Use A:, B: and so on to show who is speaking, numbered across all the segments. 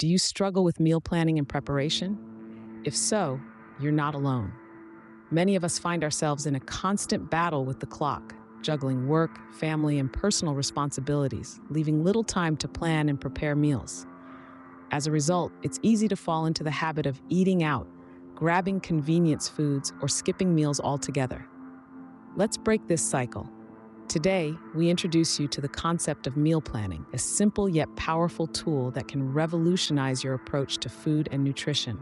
A: Do you struggle with meal planning and preparation? If so, you're not alone. Many of us find ourselves in a constant battle with the clock, juggling work, family, and personal responsibilities, leaving little time to plan and prepare meals. As a result, it's easy to fall into the habit of eating out, grabbing convenience foods, or skipping meals altogether. Let's break this cycle. Today, we introduce you to the concept of meal planning, a simple yet powerful tool that can revolutionize your approach to food and nutrition.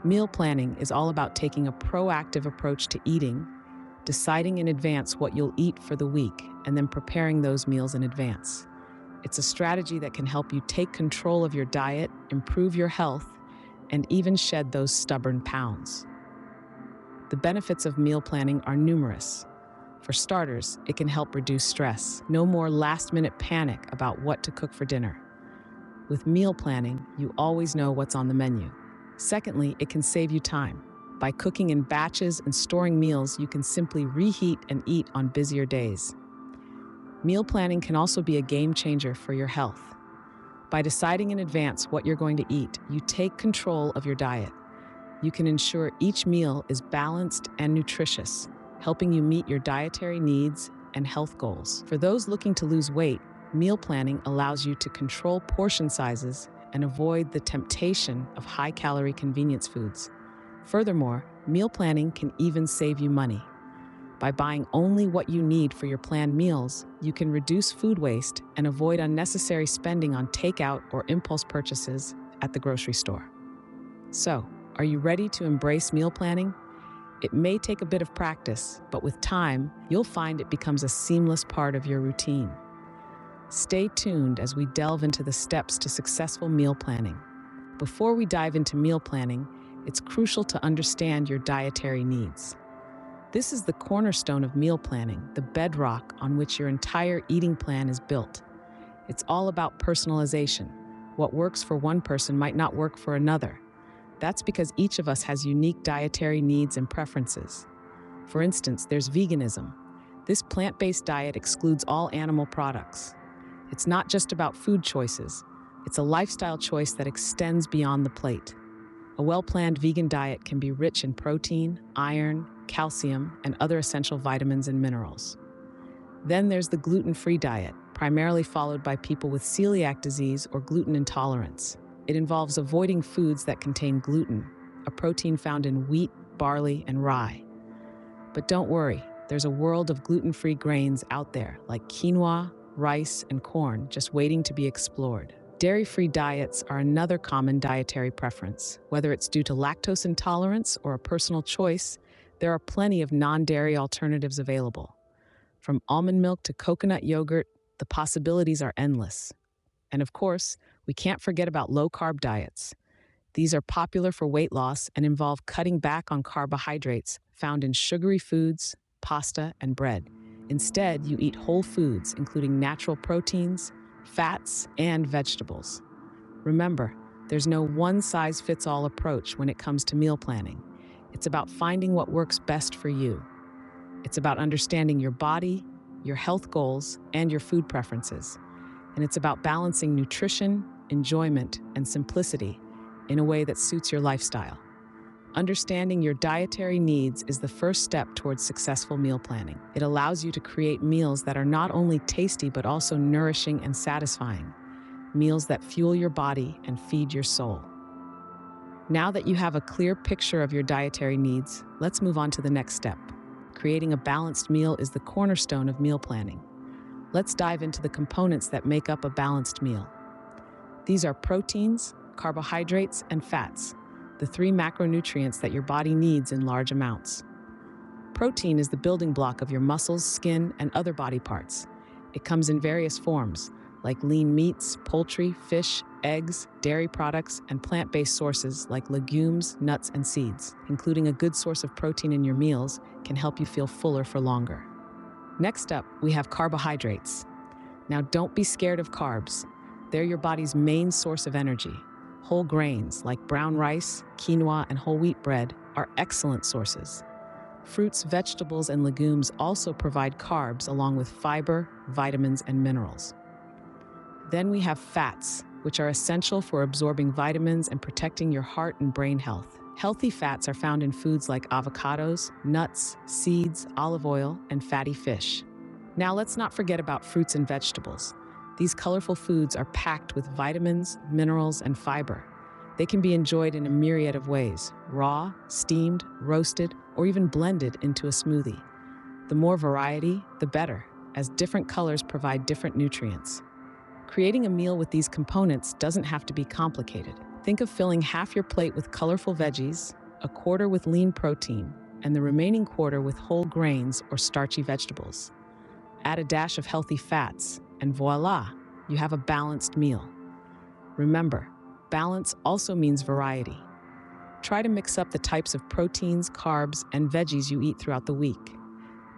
A: Meal planning is all about taking a proactive approach to eating, deciding in advance what you'll eat for the week, and then preparing those meals in advance. It's a strategy that can help you take control of your diet, improve your health, and even shed those stubborn pounds. The benefits of meal planning are numerous. For starters, it can help reduce stress. No more last-minute panic about what to cook for dinner. With meal planning, you always know what's on the menu. Secondly, it can save you time. By cooking in batches and storing meals, you can simply reheat and eat on busier days. Meal planning can also be a game changer for your health. By deciding in advance what you're going to eat, you take control of your diet. You can ensure each meal is balanced and nutritious, helping you meet your dietary needs and health goals. For those looking to lose weight, meal planning allows you to control portion sizes and avoid the temptation of high-calorie convenience foods. Furthermore, meal planning can even save you money. By buying only what you need for your planned meals, you can reduce food waste and avoid unnecessary spending on takeout or impulse purchases at the grocery store. So, are you ready to embrace meal planning? It may take a bit of practice, but with time, you'll find it becomes a seamless part of your routine. Stay tuned as we delve into the steps to successful meal planning. Before we dive into meal planning, it's crucial to understand your dietary needs. This is the cornerstone of meal planning, the bedrock on which your entire eating plan is built. It's all about personalization. What works for one person might not work for another. That's because each of us has unique dietary needs and preferences. For instance, there's veganism. This plant-based diet excludes all animal products. It's not just about food choices. It's a lifestyle choice that extends beyond the plate. A well-planned vegan diet can be rich in protein, iron, calcium, and other essential vitamins and minerals. Then there's the gluten-free diet, primarily followed by people with celiac disease or gluten intolerance. It involves avoiding foods that contain gluten, a protein found in wheat, barley, and rye. But don't worry, there's a world of gluten-free grains out there, like quinoa, rice, and corn, just waiting to be explored. Dairy-free diets are another common dietary preference. Whether it's due to lactose intolerance or a personal choice, there are plenty of non-dairy alternatives available. From almond milk to coconut yogurt, the possibilities are endless. And of course, we can't forget about low-carb diets. These are popular for weight loss and involve cutting back on carbohydrates found in sugary foods, pasta, and bread. Instead, you eat whole foods, including natural proteins, fats, and vegetables. Remember, there's no one-size-fits-all approach when it comes to meal planning. It's about finding what works best for you. It's about understanding your body, your health goals, and your food preferences. And it's about balancing nutrition, enjoyment, and simplicity in a way that suits your lifestyle. Understanding your dietary needs is the first step towards successful meal planning. It allows you to create meals that are not only tasty but also nourishing and satisfying, meals that fuel your body and feed your soul. Now that you have a clear picture of your dietary needs, let's move on to the next step. Creating a balanced meal is the cornerstone of meal planning. Let's dive into the components that make up a balanced meal. These are proteins, carbohydrates, and fats, the three macronutrients that your body needs in large amounts. Protein is the building block of your muscles, skin, and other body parts. It comes in various forms, like lean meats, poultry, fish, eggs, dairy products, and plant-based sources like legumes, nuts, and seeds. Including a good source of protein in your meals can help you feel fuller for longer. Next up, we have carbohydrates. Now, don't be scared of carbs. They're your body's main source of energy. Whole grains like brown rice, quinoa, and whole wheat bread are excellent sources. Fruits, vegetables, and legumes also provide carbs along with fiber, vitamins, and minerals. Then we have fats, which are essential for absorbing vitamins and protecting your heart and brain health. Healthy fats are found in foods like avocados, nuts, seeds, olive oil, and fatty fish. Now let's not forget about fruits and vegetables. These colorful foods are packed with vitamins, minerals, and fiber. They can be enjoyed in a myriad of ways: raw, steamed, roasted, or even blended into a smoothie. The more variety, the better, as different colors provide different nutrients. Creating a meal with these components doesn't have to be complicated. Think of filling half your plate with colorful veggies, a quarter with lean protein, and the remaining quarter with whole grains or starchy vegetables. Add a dash of healthy fats, and voila, you have a balanced meal. Remember, balance also means variety. Try to mix up the types of proteins, carbs, and veggies you eat throughout the week.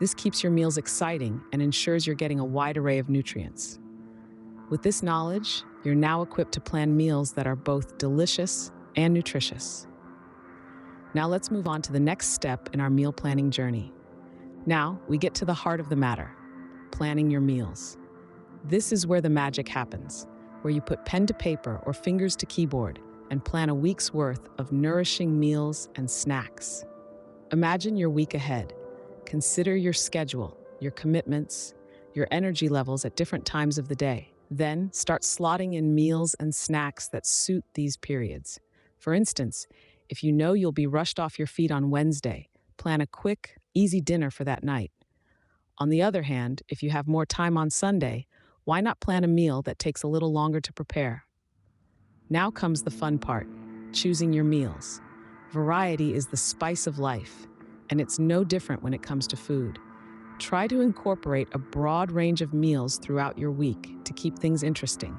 A: This keeps your meals exciting and ensures you're getting a wide array of nutrients. With this knowledge, you're now equipped to plan meals that are both delicious and nutritious. Now let's move on to the next step in our meal planning journey. Now we get to the heart of the matter: planning your meals. This is where the magic happens, where you put pen to paper or fingers to keyboard and plan a week's worth of nourishing meals and snacks. Imagine your week ahead. Consider your schedule, your commitments, your energy levels at different times of the day. Then start slotting in meals and snacks that suit these periods. For instance, if you know you'll be rushed off your feet on Wednesday, plan a quick, easy dinner for that night. On the other hand, if you have more time on Sunday, why not plan a meal that takes a little longer to prepare? Now comes the fun part: choosing your meals. Variety is the spice of life, and it's no different when it comes to food. Try to incorporate a broad range of meals throughout your week to keep things interesting.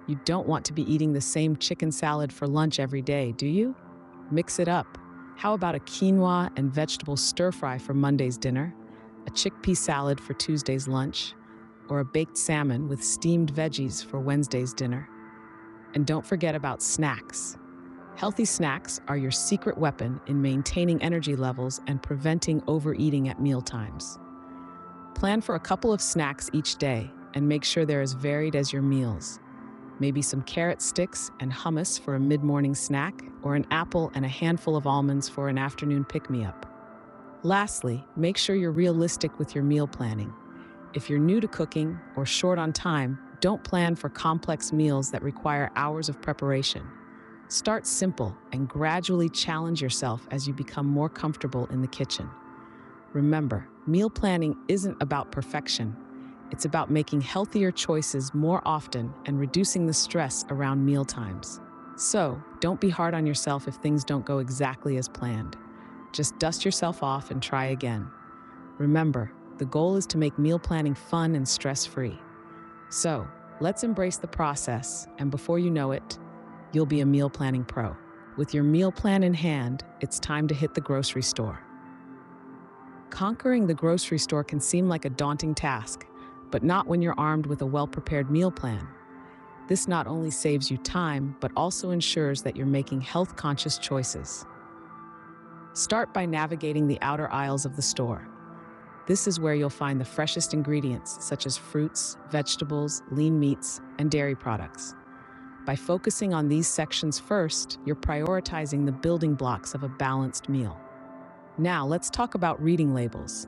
A: You don't want to be eating the same chicken salad for lunch every day, do you? Mix it up. How about a quinoa and vegetable stir-fry for Monday's dinner, a chickpea salad for Tuesday's lunch, or a baked salmon with steamed veggies for Wednesday's dinner? And don't forget about snacks. Healthy snacks are your secret weapon in maintaining energy levels and preventing overeating at mealtimes. Plan for a couple of snacks each day and make sure they're as varied as your meals. Maybe some carrot sticks and hummus for a mid-morning snack, or an apple and a handful of almonds for an afternoon pick-me-up. Lastly, make sure you're realistic with your meal planning. If you're new to cooking or short on time, don't plan for complex meals that require hours of preparation. Start simple and gradually challenge yourself as you become more comfortable in the kitchen. Remember, meal planning isn't about perfection. It's about making healthier choices more often and reducing the stress around meal times. So, don't be hard on yourself if things don't go exactly as planned. Just dust yourself off and try again. Remember, the goal is to make meal planning fun and stress-free. So, let's embrace the process, and before you know it, you'll be a meal planning pro. With your meal plan in hand, it's time to hit the grocery store. Conquering the grocery store can seem like a daunting task, but not when you're armed with a well-prepared meal plan. This not only saves you time, but also ensures that you're making health-conscious choices. Start by navigating the outer aisles of the store. This is where you'll find the freshest ingredients, such as fruits, vegetables, lean meats, and dairy products. By focusing on these sections first, you're prioritizing the building blocks of a balanced meal. Now, let's talk about reading labels.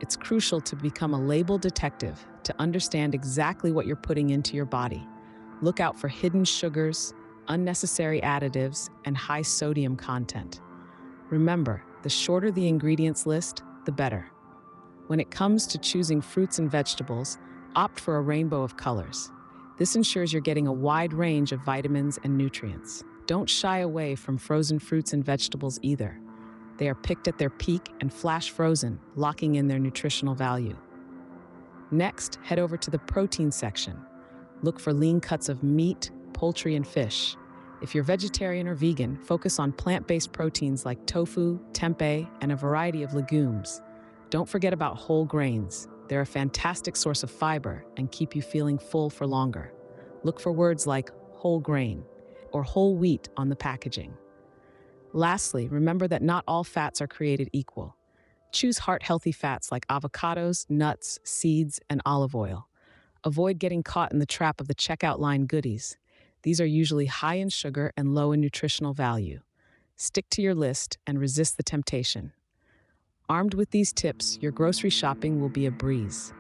A: It's crucial to become a label detective to understand exactly what you're putting into your body. Look out for hidden sugars, unnecessary additives, and high sodium content. Remember, the shorter the ingredients list, the better. When it comes to choosing fruits and vegetables, opt for a rainbow of colors. This ensures you're getting a wide range of vitamins and nutrients. Don't shy away from frozen fruits and vegetables either. They are picked at their peak and flash frozen, locking in their nutritional value. Next, head over to the protein section. Look for lean cuts of meat, poultry, and fish. If you're vegetarian or vegan, focus on plant-based proteins like tofu, tempeh, and a variety of legumes. Don't forget about whole grains. They're a fantastic source of fiber and keep you feeling full for longer. Look for words like whole grain or whole wheat on the packaging. Lastly, remember that not all fats are created equal. Choose heart-healthy fats like avocados, nuts, seeds, and olive oil. Avoid getting caught in the trap of the checkout line goodies. These are usually high in sugar and low in nutritional value. Stick to your list and resist the temptation. Armed with these tips, your grocery shopping will be a breeze.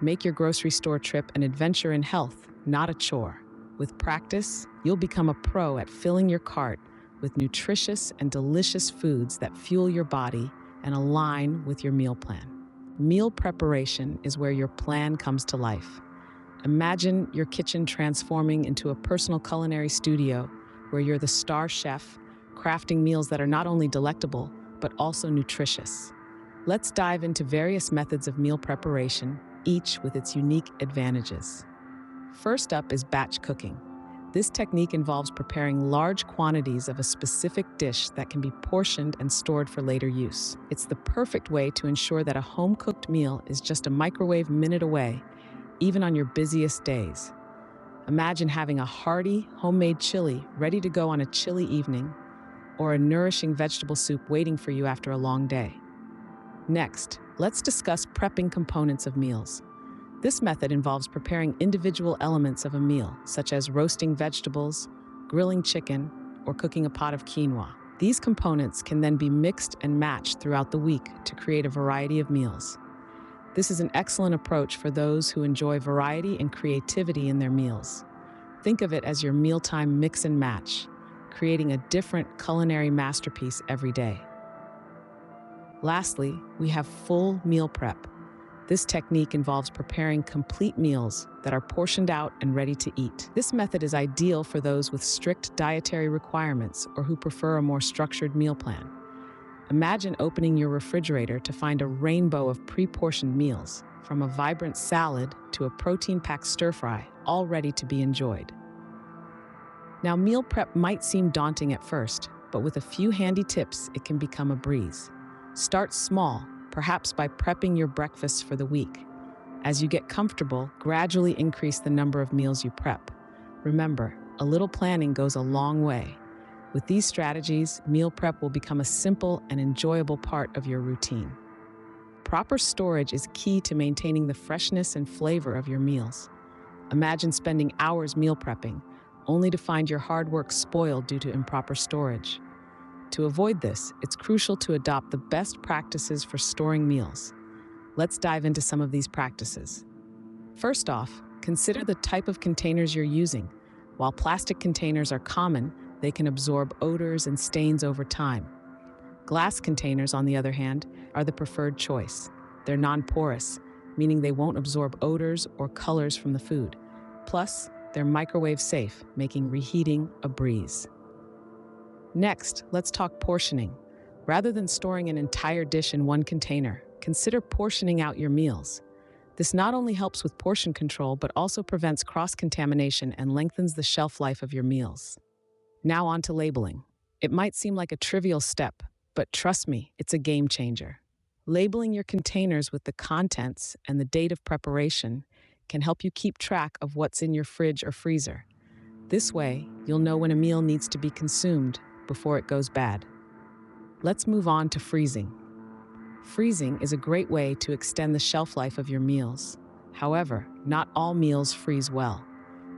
A: Make your grocery store trip an adventure in health, not a chore. With practice, you'll become a pro at filling your cart with nutritious and delicious foods that fuel your body and align with your meal plan. Meal preparation is where your plan comes to life. Imagine your kitchen transforming into a personal culinary studio where you're the star chef, crafting meals that are not only delectable, but also nutritious. Let's dive into various methods of meal preparation, each with its unique advantages. First up is batch cooking. This technique involves preparing large quantities of a specific dish that can be portioned and stored for later use. It's the perfect way to ensure that a home-cooked meal is just a microwave minute away, even on your busiest days. Imagine having a hearty, homemade chili ready to go on a chilly evening, or a nourishing vegetable soup waiting for you after a long day. Next, let's discuss prepping components of meals. This method involves preparing individual elements of a meal, such as roasting vegetables, grilling chicken, or cooking a pot of quinoa. These components can then be mixed and matched throughout the week to create a variety of meals. This is an excellent approach for those who enjoy variety and creativity in their meals. Think of it as your mealtime mix and match, creating a different culinary masterpiece every day. Lastly, we have full meal prep. This technique involves preparing complete meals that are portioned out and ready to eat. This method is ideal for those with strict dietary requirements or who prefer a more structured meal plan. Imagine opening your refrigerator to find a rainbow of pre-portioned meals, from a vibrant salad to a protein-packed stir-fry, all ready to be enjoyed. Now, meal prep might seem daunting at first, but with a few handy tips, it can become a breeze. Start small, perhaps by prepping your breakfasts for the week. As you get comfortable, gradually increase the number of meals you prep. Remember, a little planning goes a long way. With these strategies, meal prep will become a simple and enjoyable part of your routine. Proper storage is key to maintaining the freshness and flavor of your meals. Imagine spending hours meal prepping, only to find your hard work spoiled due to improper storage. To avoid this, it's crucial to adopt the best practices for storing meals. Let's dive into some of these practices. First off, consider the type of containers you're using. While plastic containers are common, they can absorb odors and stains over time. Glass containers, on the other hand, are the preferred choice. They're non-porous, meaning they won't absorb odors or colors from the food. Plus, they're microwave safe, making reheating a breeze. Next, let's talk portioning. Rather than storing an entire dish in one container, consider portioning out your meals. This not only helps with portion control, but also prevents cross-contamination and lengthens the shelf life of your meals. Now on to labeling. It might seem like a trivial step, but trust me, it's a game changer. Labeling your containers with the contents and the date of preparation can help you keep track of what's in your fridge or freezer. This way, you'll know when a meal needs to be consumed before it goes bad. Let's move on to freezing. Freezing is a great way to extend the shelf life of your meals. However, not all meals freeze well.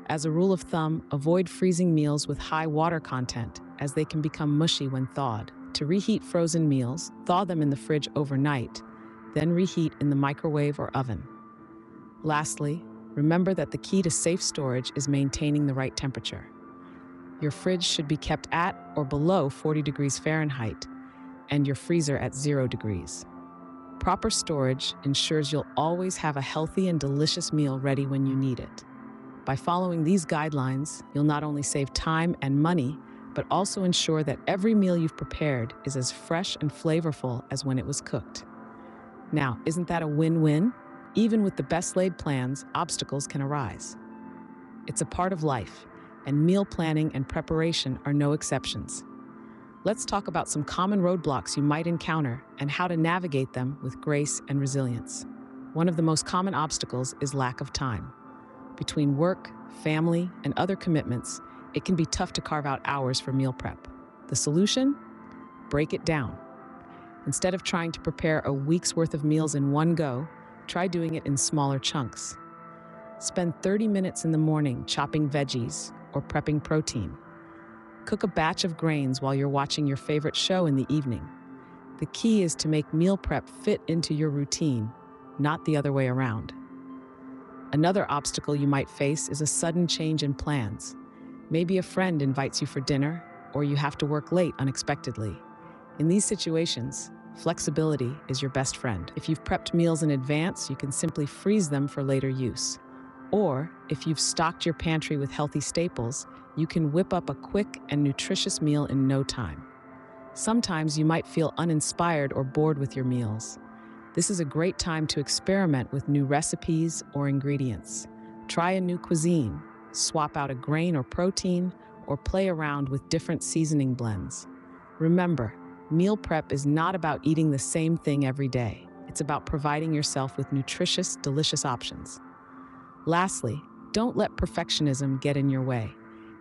A: As a rule of thumb, avoid freezing meals with high water content, as they can become mushy when thawed. To reheat frozen meals, thaw them in the fridge overnight, then reheat in the microwave or oven. Lastly, remember that the key to safe storage is maintaining the right temperature. Your fridge should be kept at or below 40 degrees Fahrenheit, and your freezer at 0 degrees. Proper storage ensures you'll always have a healthy and delicious meal ready when you need it. By following these guidelines, you'll not only save time and money, but also ensure that every meal you've prepared is as fresh and flavorful as when it was cooked. Now, isn't that a win-win? Even with the best laid plans, obstacles can arise. It's a part of life, and meal planning and preparation are no exceptions. Let's talk about some common roadblocks you might encounter and how to navigate them with grace and resilience. One of the most common obstacles is lack of time. Between work, family, and other commitments, it can be tough to carve out hours for meal prep. The solution? Break it down. Instead of trying to prepare a week's worth of meals in one go, try doing it in smaller chunks. Spend 30 minutes in the morning chopping veggies or prepping protein. Cook a batch of grains while you're watching your favorite show in the evening. The key is to make meal prep fit into your routine, not the other way around. Another obstacle you might face is a sudden change in plans. Maybe a friend invites you for dinner, or you have to work late unexpectedly. In these situations, flexibility is your best friend. If you've prepped meals in advance, you can simply freeze them for later use. Or, if you've stocked your pantry with healthy staples, you can whip up a quick and nutritious meal in no time. Sometimes you might feel uninspired or bored with your meals. This is a great time to experiment with new recipes or ingredients. Try a new cuisine, swap out a grain or protein, or play around with different seasoning blends. Remember, meal prep is not about eating the same thing every day. It's about providing yourself with nutritious, delicious options. Lastly, don't let perfectionism get in your way.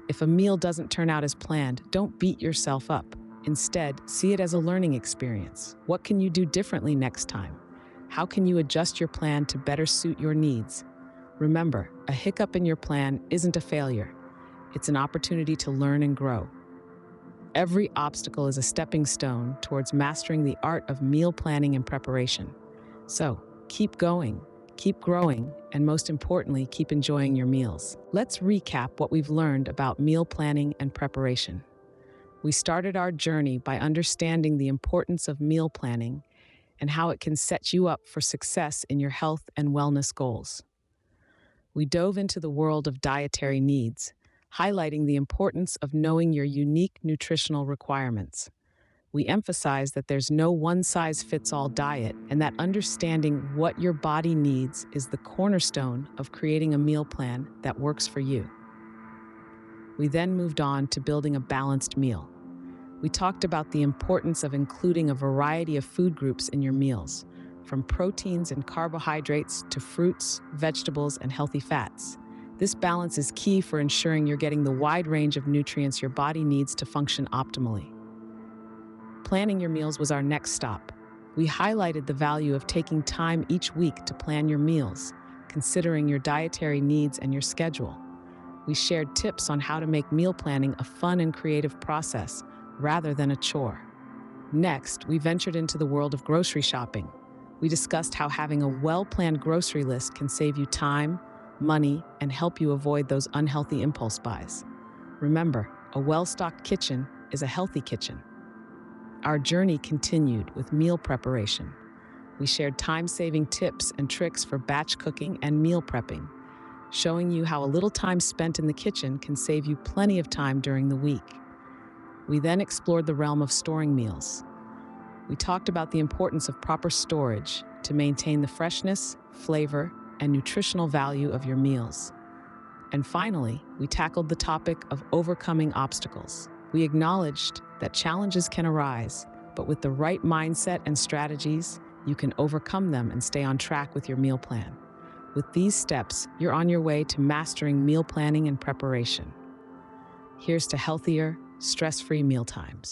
A: If a meal doesn't turn out as planned, don't beat yourself up. Instead, see it as a learning experience. What can you do differently next time? How can you adjust your plan to better suit your needs? Remember, a hiccup in your plan isn't a failure. It's an opportunity to learn and grow. Every obstacle is a stepping stone towards mastering the art of meal planning and preparation. So, keep going, keep growing, and most importantly, keep enjoying your meals. Let's recap what we've learned about meal planning and preparation. We started our journey by understanding the importance of meal planning and how it can set you up for success in your health and wellness goals. We dove into the world of dietary needs, highlighting the importance of knowing your unique nutritional requirements. We emphasize that there's no one-size-fits-all diet and that understanding what your body needs is the cornerstone of creating a meal plan that works for you. We then moved on to building a balanced meal. We talked about the importance of including a variety of food groups in your meals, from proteins and carbohydrates to fruits, vegetables, and healthy fats. This balance is key for ensuring you're getting the wide range of nutrients your body needs to function optimally. Planning your meals was our next stop. We highlighted the value of taking time each week to plan your meals, considering your dietary needs and your schedule. We shared tips on how to make meal planning a fun and creative process rather than a chore. Next, we ventured into the world of grocery shopping. We discussed how having a well-planned grocery list can save you time, money, and help you avoid those unhealthy impulse buys. Remember, a well-stocked kitchen is a healthy kitchen. Our journey continued with meal preparation. We shared time-saving tips and tricks for batch cooking and meal prepping, showing you how a little time spent in the kitchen can save you plenty of time during the week. We then explored the realm of storing meals. We talked about the importance of proper storage to maintain the freshness, flavor, and nutritional value of your meals. And finally, we tackled the topic of overcoming obstacles. We acknowledged that challenges can arise, but with the right mindset and strategies, you can overcome them and stay on track with your meal plan. With these steps, you're on your way to mastering meal planning and preparation. Here's to healthier, stress-free mealtimes.